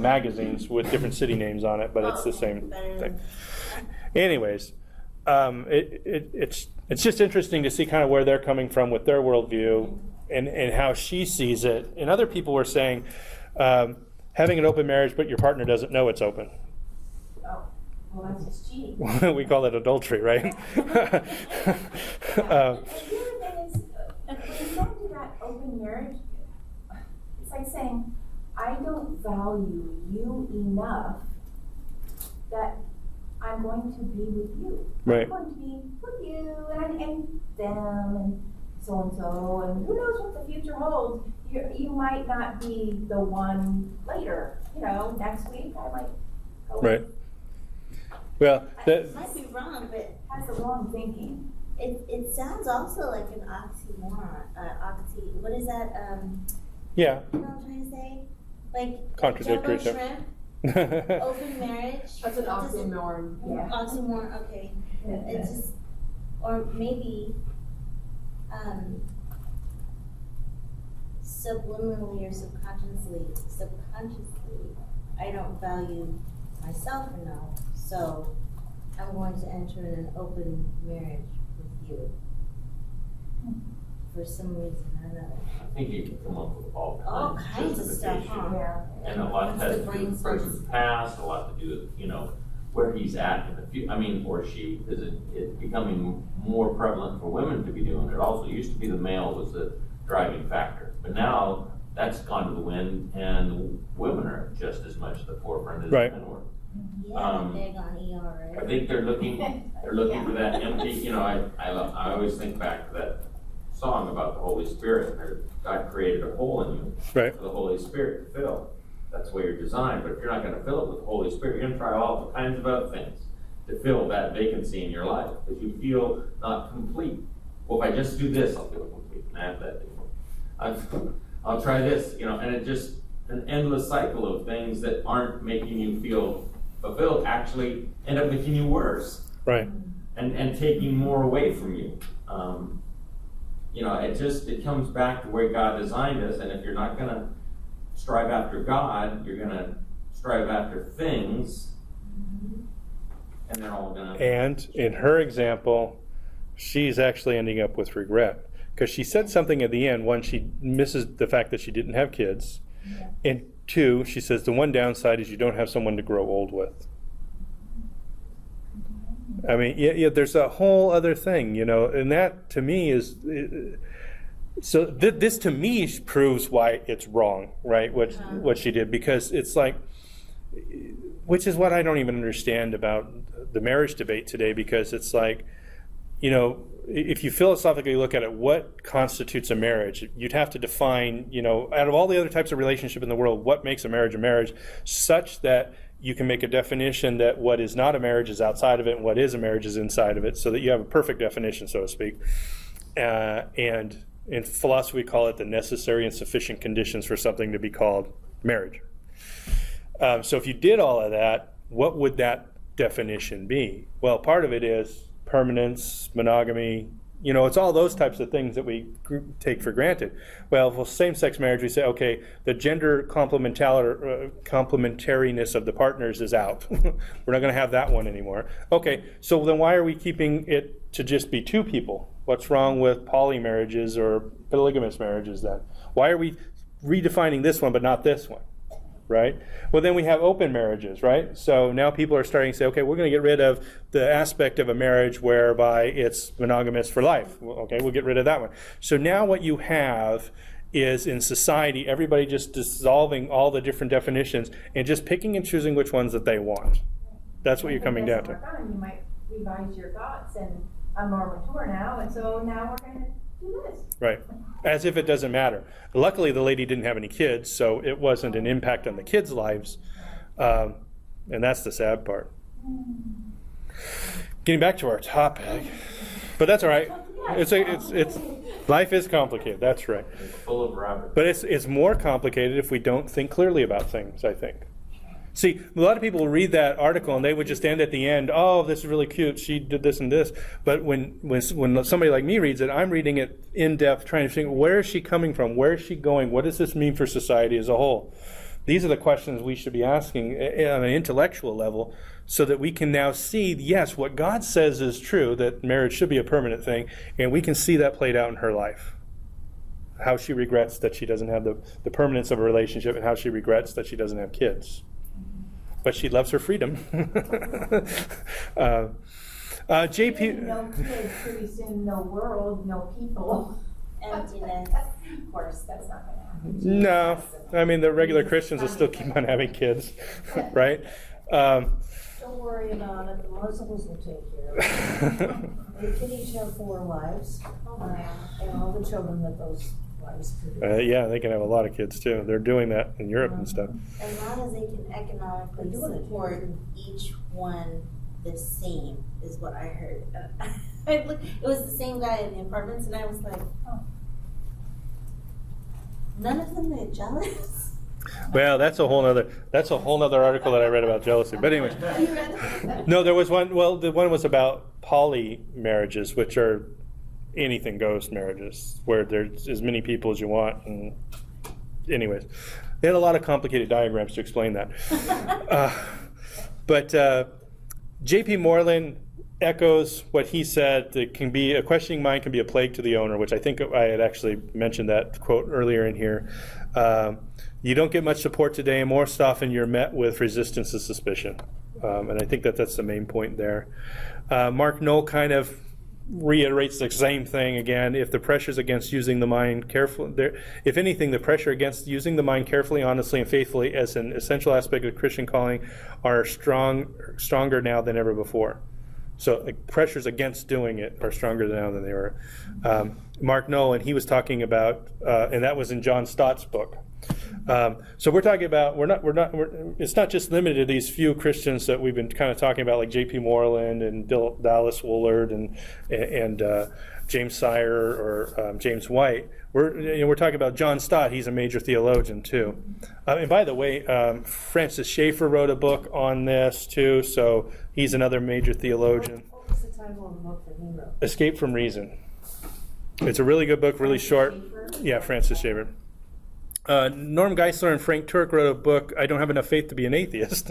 magazines with different city names on it, but it's the same thing. Anyways, it's just interesting to see kind of where they're coming from with their worldview and how she sees it. And other people were saying having an open marriage, but your partner doesn't know it's open. Oh, well, that's just cheating. We call it adultery, right? And the other thing is, when you go to that open marriage, it's like saying, I don't value you enough that I'm going to be with you. Right. I'm going to be with you and them and so, and who knows what the future holds. You might not be the one later. Next week I might go. Right. Well, I might be wrong, but That's the wrong thinking. it sounds also like an oxymoron. What is that? yeah. You know what I'm trying to say? Like Contradictory. jumbo shrimp, open marriage. That's an oxymoron. Yeah. Oxymoron. Okay. It's just, or maybe subliminally or subconsciously, I don't value myself enough, so I'm going to enter an open marriage with you for some reason or another. I think you can come up with All kinds of stuff, huh? Yeah. And a lot Once has the to do brain with the person's starts- past, a lot to do with, where he's at in the future. I mean, or she, because it's becoming more prevalent for women to be doing it. Also, it used to be the male was the driving factor. But now that's gone to the wind, and women are just as much at the forefront as Right. men were. Yeah, big on ER, I right? think they're looking for that empty, I always think back to that song about the Holy Spirit. God created a hole in you Right. for the Holy Spirit to fill. That's the way you're designed, but if you're not going to fill it with the Holy Spirit, you're going to try all kinds of other things to fill that vacancy in your life because you feel not complete. Well, if I just do this, I'll feel complete. And I have that. I'll try this, and it just, an endless cycle of things that aren't making you feel fulfilled actually end up making you worse. Right. And taking more away from you. It comes back to where God designed us, and if you're not going to strive after God, you're going to strive after things, and they're all going to... And in her example, she's actually ending up with regret. Because she said something at the end. One, she misses the fact that she didn't have kids. Yeah. And two, she says the one downside is you don't have someone to grow old with. I mean, yeah, there's a whole other thing, and that to me is, so this to me proves why it's wrong, right? What she did, because it's like, which is what I don't even understand about the marriage debate today, because it's like, if you philosophically look at it, what constitutes a marriage? You'd have to define, out of all the other types of relationship in the world, what makes a marriage, such that you can make a definition that what is not a marriage is outside of it, and what is a marriage is inside of it, so that you have a perfect definition, so to speak. And in philosophy, we call it the necessary and sufficient conditions for something to be called marriage. So if you did all of that, what would that definition be? Well, part of it is permanence, monogamy. It's all those types of things that we take for granted. Well, for same-sex marriage, we say, okay, the gender complementariness of the partners is out. We're not going to have that one anymore. Okay, so then why are we keeping it to just be two people? What's wrong with poly marriages or polygamous marriages then? Why are we redefining this one but not this one? Right? Well, then we have open marriages, right? So now people are starting to say, okay, we're going to get rid of the aspect of a marriage whereby it's monogamous for life. Well, okay, we'll get rid of that one. So now what you have is in society, everybody just dissolving all the different definitions and just picking and choosing which ones that they want. That's what you're coming down to. You might revise your thoughts, and I'm more mature now, and so now we're going to do this. Right. As if it doesn't matter. Luckily, the lady didn't have any kids, so it wasn't an impact on the kids' lives. And that's the sad part. Getting back to our topic. But that's all right. It's life is complicated. That's right. It's full of rabbits. But it's more complicated if we don't think clearly about things, I think. See, a lot of people will read that article and they would just end at the end, oh, this is really cute, she did this and this. But when somebody like me reads it, I'm reading it in depth, trying to think, where is she coming from? Where is she going? What does this mean for society as a whole? These are the questions we should be asking on an intellectual level, so that we can now see, yes, what God says is true, that marriage should be a permanent thing, and we can see that played out in her life. How she regrets that she doesn't have the permanence of a relationship, and how she regrets that she doesn't have kids. But she loves her freedom. JP. No kids, pretty soon, no world, no people. Emptiness. Of course, that's not going to happen. No, I mean the regular Christians will still keep on having kids, right? Don't worry about it, the Muslims will take care of it. They can each have 4 wives, and all the children that those wives produce. Yeah, they can have a lot of kids too. They're doing that in Europe and stuff. As long as they can economically support each one the same, is what I heard. It was the same guy in the apartments, and I was like, oh. None of them are jealous? Well, that's a whole nother article that I read about jealousy. But anyway, no, there was one. Well, the one was about poly marriages, which are anything goes marriages, where there's as many people as you want. And anyways, they had a lot of complicated diagrams to explain that. But J.P. Moreland echoes what he said. That can be a questioning mind can be a plague to the owner, which I think I had actually mentioned that quote earlier in here. You don't get much support today, and most often you're met with resistance and suspicion. And I think that's the main point there. Mark Knoll kind of reiterates the same thing again. If the pressures against using the mind carefully, if anything, the pressure against using the mind carefully, honestly, and faithfully as an essential aspect of Christian calling are stronger now than ever before. So pressures against doing it are stronger now than they were. Mark Knoll, and he was talking about, and that was in John Stott's book. So we're talking about, it's not just limited to these few Christians that we've been kind of talking about, like J.P. Moreland and Dallas Willard and James Sire or James White. We're talking about John Stott. He's a major theologian too. And by the way, Francis Schaeffer wrote a book on this too, so he's another major theologian. What was the title of the book that he wrote? Escape from Reason. It's a really good book, really short. Yeah, Francis Schaeffer. Norm Geisler and Frank Turk wrote a book, I Don't Have Enough Faith to Be an Atheist.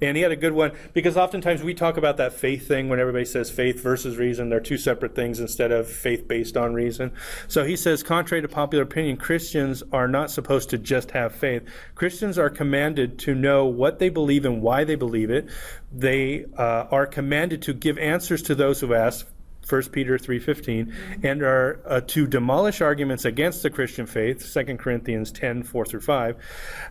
And he had a good one, because oftentimes we talk about that faith thing when everybody says faith versus reason. They're two separate things instead of faith based on reason. So he says, contrary to popular opinion, Christians are not supposed to just have faith. Christians are commanded to know what they believe and why they believe it. They are commanded to give answers to those who ask, 1 Peter 3:15, and are to demolish arguments against the Christian faith, 2 Corinthians 10:4-5.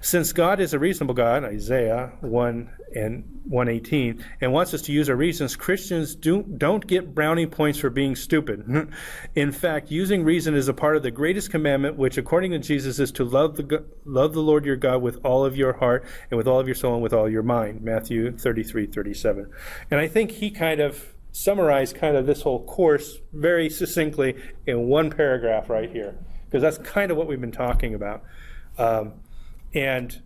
Since God is a reasonable God, Isaiah 1:18, and wants us to use our reasons, Christians don't get brownie points for being stupid. In fact, using reason is a part of the greatest commandment, which according to Jesus is to love the Lord your God with all of your heart and with all of your soul and with all your mind, Matthew 33:37. And I think he kind of summarize kind of this whole course very succinctly in one paragraph right here, because that's kind of what we've been talking about. And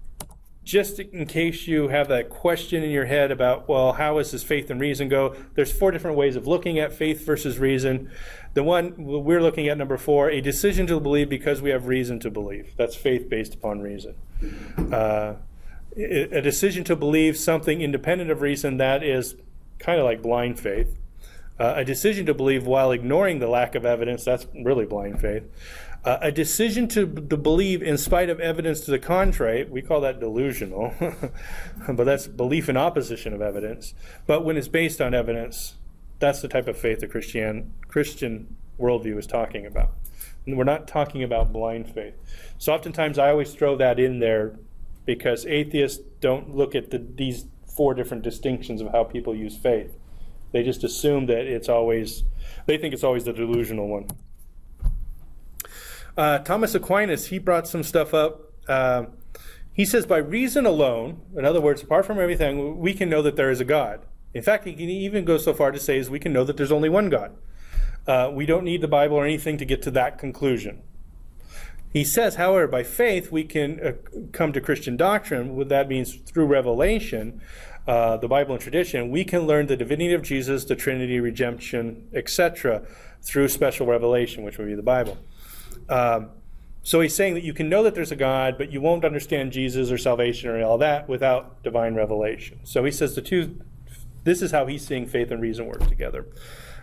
just in case you have that question in your head about, well, how does this faith and reason go? There's 4 different ways of looking at faith versus reason. The one we're looking at, number 4, a decision to believe because we have reason to believe. That's faith based upon reason. A decision to believe something independent of reason, that is kind of like blind faith. A decision to believe while ignoring the lack of evidence, that's really blind faith. A decision to believe in spite of evidence to the contrary, we call that delusional. But that's belief in opposition of evidence. But when it's based on evidence, that's the type of faith the Christian worldview is talking about. And we're not talking about blind faith. So oftentimes I always throw that in there because atheists don't look at these 4 different distinctions of how people use faith. They just assume that they think it's always the delusional one. Thomas Aquinas, he brought some stuff up. He says, by reason alone, in other words, apart from everything, we can know that there is a God. In fact, he can even go so far to say we can know that there's only one God. We don't need the Bible or anything to get to that conclusion. He says, however, by faith we can come to Christian doctrine. That means through revelation, the Bible and tradition, we can learn the divinity of Jesus, the Trinity, redemption, etc., through special revelation, which would be the Bible. So he's saying that you can know that there's a God, but you won't understand Jesus or salvation or all that without divine revelation. So he says this is how he's seeing faith and reason work together.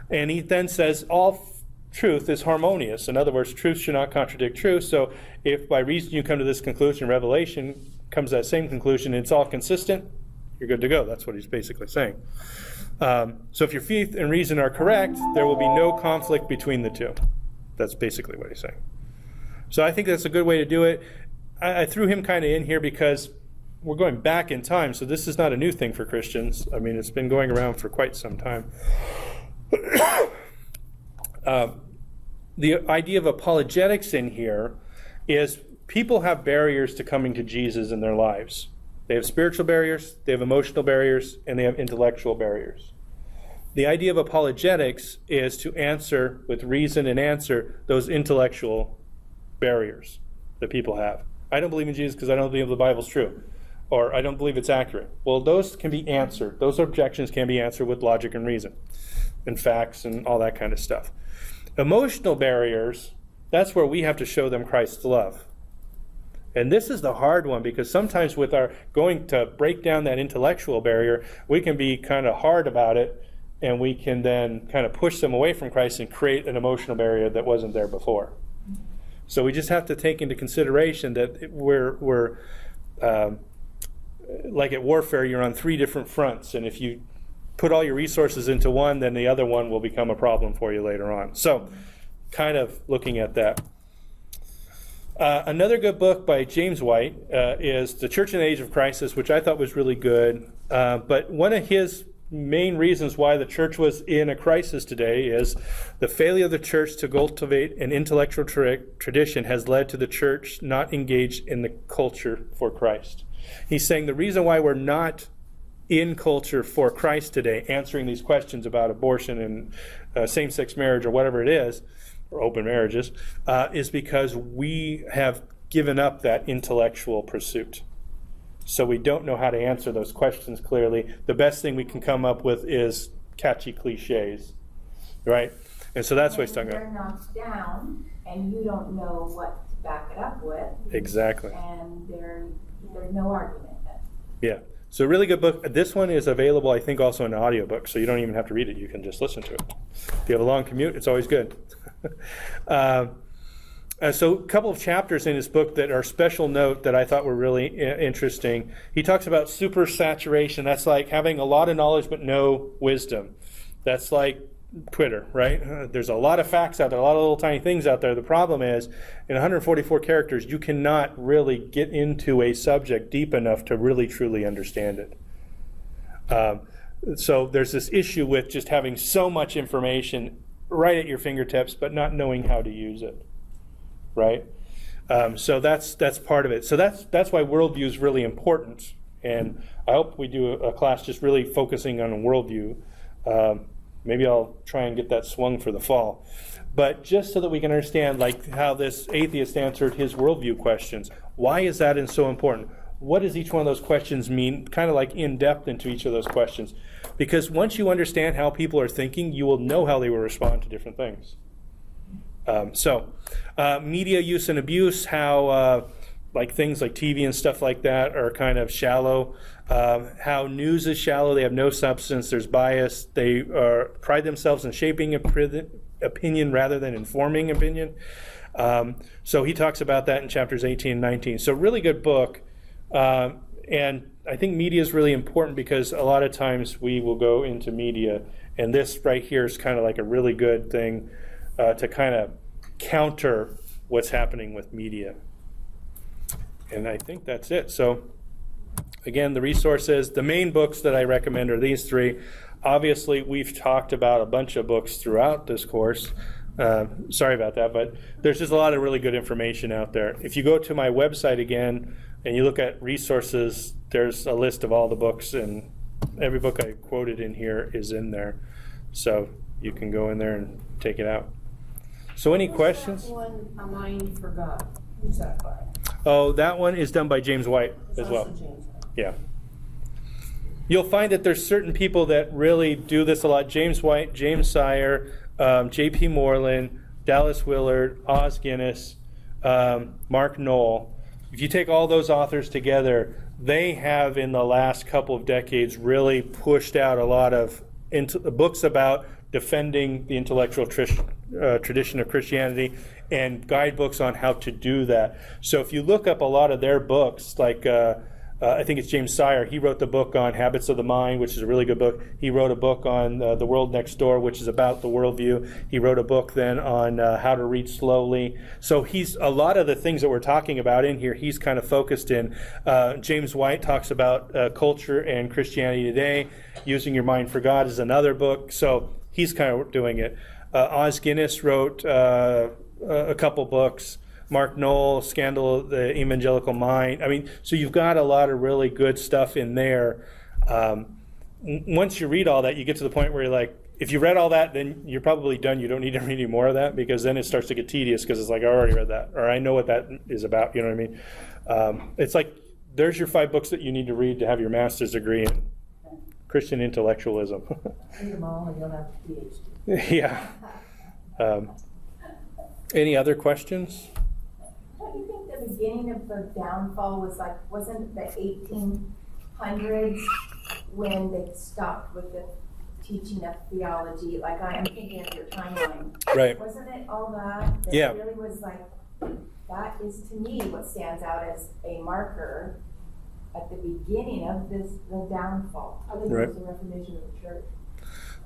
And he then says all truth is harmonious. In other words, truth should not contradict truth. So if by reason you come to this conclusion, revelation comes to that same conclusion, and it's all consistent, you're good to go. That's what he's basically saying. So if your faith and reason are correct, there will be no conflict between the two. That's basically what he's saying. So I think that's a good way to do it. I threw him kind of in here because we're going back in time, so this is not a new thing for Christians. I mean, it's been going around for quite some time. The idea of apologetics in here is people have barriers to coming to Jesus in their lives. They have spiritual barriers, they have emotional barriers, and they have intellectual barriers. The idea of apologetics is to answer with reason and answer those intellectual barriers that people have. I don't believe in Jesus because I don't believe the Bible's true, or I don't believe it's accurate. Well, those can be answered. Those objections can be answered with logic and reason and facts and all that kind of stuff. Emotional barriers, that's where we have to show them Christ's love. And this is the hard one, because sometimes with our going to break down that intellectual barrier, we can be kind of hard about it, and we can then kind of push them away from Christ and create an emotional barrier that wasn't there before. So we just have to take into consideration that we're like at warfare, you're on 3 different fronts, and if you put all your resources into one, then the other one will become a problem for you later on. So kind of looking at that. Another good book by James White is The Church in the Age of Crisis, which I thought was really good. But one of his main reasons why the church was in a crisis today is the failure of the church to cultivate an intellectual tradition has led to the church not engaged in the culture for Christ. He's saying the reason why we're not in culture for Christ today, answering these questions about abortion and same-sex marriage or whatever it is, or open marriages, is because we have given up that intellectual pursuit. So we don't know how to answer those questions clearly. The best thing we can come up with is catchy cliches, right? And so that's what he's talking about. They're knocked down, and you don't know what to back it up with. Exactly. And there's no argument then. Yeah. So a really good book. This one is available, I think, also in an audiobook, so you don't even have to read it. You can just listen to it. If you have a long commute, it's always good. So a couple of chapters in his book that are special note that I thought were really interesting. He talks about supersaturation. That's like having a lot of knowledge but no wisdom. That's like Twitter, right? There's a lot of facts out there, a lot of little tiny things out there. The problem is, in 144 characters, you cannot really get into a subject deep enough to really truly understand it. So there's this issue with just having so much information right at your fingertips, but not knowing how to use it. Right, so that's part of it. So that's why worldview is really important, and I hope we do a class just really focusing on worldview. Maybe I'll try and get that swung for the fall, but just so that we can understand like how this atheist answered his worldview questions. Why is that so important? What does each one of those questions mean? Kind of like in depth into each of those questions, because once you understand how people are thinking, you will know how they will respond to different things. Media use and abuse, how like things like TV and stuff like that are kind of shallow. How news is shallow, they have no substance, there's bias, they pride themselves in shaping opinion rather than informing opinion. So he talks about that in chapters 18 and 19. So really good book. And I think media is really important because a lot of times we will go into media, and this right here is kind of like a really good thing to kind of counter what's happening with media. And I think that's it. So again, the resources, the main books that I recommend are these three. Obviously, we've talked about a bunch of books throughout this course. Sorry about that, but there's just a lot of really good information out there. If you go to my website again and you look at resources, there's a list of all the books, and every book I quoted in here is in there. So you can go in there and take it out. So any questions? That one, A Mind for God. Who's that by? Oh, that one is done by James White as well. Also James White. Yeah. You'll find that there's certain people that really do this a lot. James White, James Sire, J.P. Moreland, Dallas Willard, Os Guinness, Mark Knoll. If you take all those authors together, they have in the last couple of decades really pushed out a lot of books about defending the intellectual tradition of Christianity and guidebooks on how to do that. So if you look up a lot of their books, like I think it's James Sire, he wrote the book on Habits of the Mind, which is a really good book. He wrote a book on The World Next Door, which is about the worldview. He wrote a book then on how to read slowly. So he's a lot of the things that we're talking about in here, he's kind of focused in. James White talks about culture and Christianity today. Using Your Mind for God is another book. So he's kind of doing it. Os Guinness wrote a couple books. Mark Knoll, Scandal of the Evangelical Mind. I mean, so you've got a lot of really good stuff in there. Once you read all that, you get to the point where you're like, if you read all that, then you're probably done. You don't need to read any more of that, because then it starts to get tedious, because it's like, I already read that, or I know what that is about. You know what I mean? It's like, there's your 5 books that you need to read to have your master's degree in Christian intellectualism. Read them all and you'll have a PhD. Yeah. Any other questions? Don't you think the beginning of the downfall was like, wasn't the 1800s when they stopped with the teaching of theology? Like, I am thinking of your timeline. Right. Wasn't it all that? That Yeah. really was like, that is to me what stands out as a marker at the beginning of the downfall. I think Right. it was the Reformation of the church.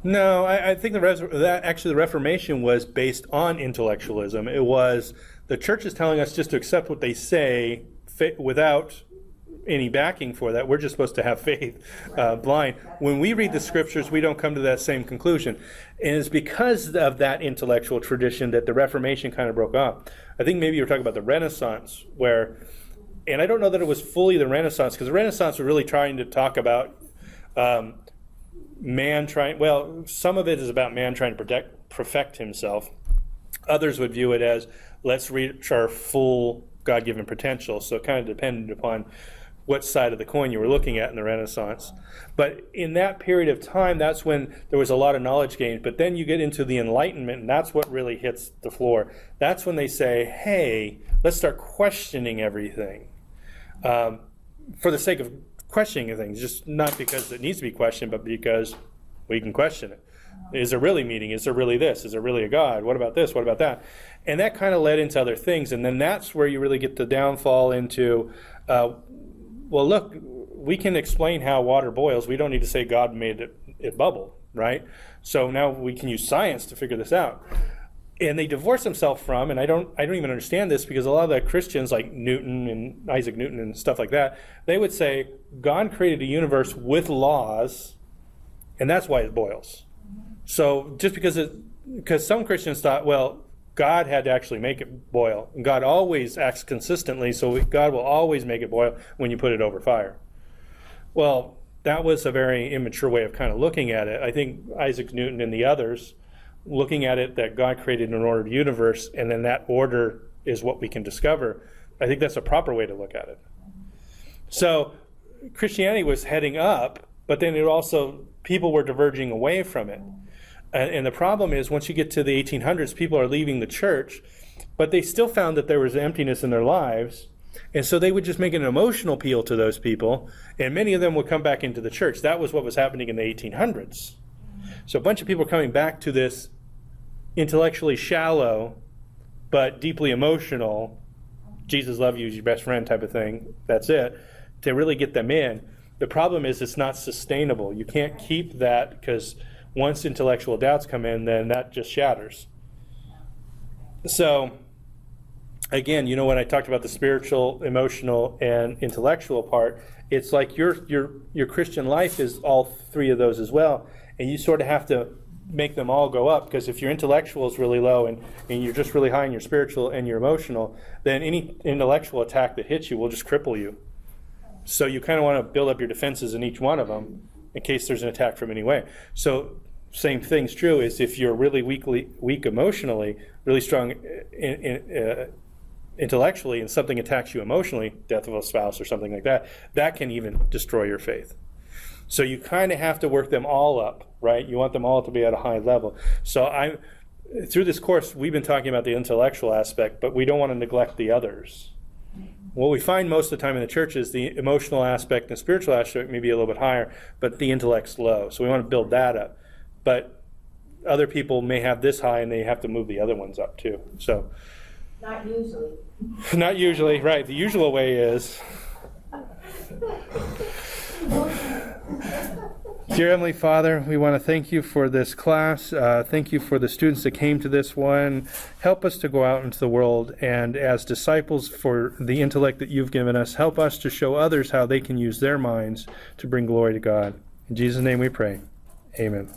No, I think the Reformation was based on intellectualism. It was the church is telling us just to accept what they say without any backing for that. We're just supposed to have faith blind. When we read the scriptures, we don't come to that same conclusion. And it's because of that intellectual tradition that the Reformation kind of broke off. I think maybe you were talking about the Renaissance, and I don't know that it was fully the Renaissance, because the Renaissance was really trying to talk about some of it is about man trying to perfect himself. Others would view it as, let's reach our full God-given potential. So it kind of depended upon what side of the coin you were looking at in the Renaissance. But in that period of time, that's when there was a lot of knowledge gained. But then you get into the Enlightenment, and that's what really hits the floor. That's when they say, hey, let's start questioning everything. For the sake of questioning things, just not because it needs to be questioned, but because we can question it. Is there really meaning? Is there really this? Is there really a God? What about this? What about that? And that kind of led into other things. And then that's where you really get the downfall into, well, look, we can explain how water boils. We don't need to say God made it bubble, right? So now we can use science to figure this out. And they divorce themselves from, and I don't even understand this, because a lot of the Christians like Newton and Isaac Newton and stuff like that, they would say God created a universe with laws, and that's why it boils. So just because some Christians thought, well, God had to actually make it boil. And God always acts consistently, so God will always make it boil when you put it over fire. Well, that was a very immature way of kind of looking at it. I think Isaac Newton and the others, looking at it that God created an ordered universe, and then that order is what we can discover, I think that's a proper way to look at it. So Christianity was heading up, but then people were diverging away from it. And the problem is, once you get to the 1800s, people are leaving the church, but they still found that there was emptiness in their lives. And so they would just make an emotional appeal to those people, and many of them would come back into the church. That was what was happening in the 1800s. So a bunch of people are coming back to this intellectually shallow, but deeply emotional, Jesus loves you, he's your best friend type of thing, that's it, to really get them in. The problem is it's not sustainable. You can't keep that, because once intellectual doubts come in, then that just shatters. So, again, when I talked about the spiritual, emotional, and intellectual part, it's like your Christian life is all three of those as well, and you sort of have to make them all go up, because if your intellectual is really low and you're just really high in your spiritual and your emotional, then any intellectual attack that hits you will just cripple you. So you kind of want to build up your defenses in each one of them in case there's an attack from any way. So same thing's true is if you're really weak emotionally, really strong intellectually, and something attacks you emotionally, death of a spouse or something like that, that can even destroy your faith. So you kind of have to work them all up, right? You want them all to be at a high level. So through this course, we've been talking about the intellectual aspect, but we don't want to neglect the others. What we find most of the time in the church is the emotional aspect and spiritual aspect may be a little bit higher, but the intellect's low. So we want to build that up. But other people may have this high, and they have to move the other ones up too. So Not usually. not usually, right. The usual way is... Dear Heavenly Father, we want to thank you for this class. Thank you for the students that came to this one. Help us to go out into the world, and as disciples for the intellect that you've given us, help us to show others how they can use their minds to bring glory to God. In Jesus' name we pray. Amen.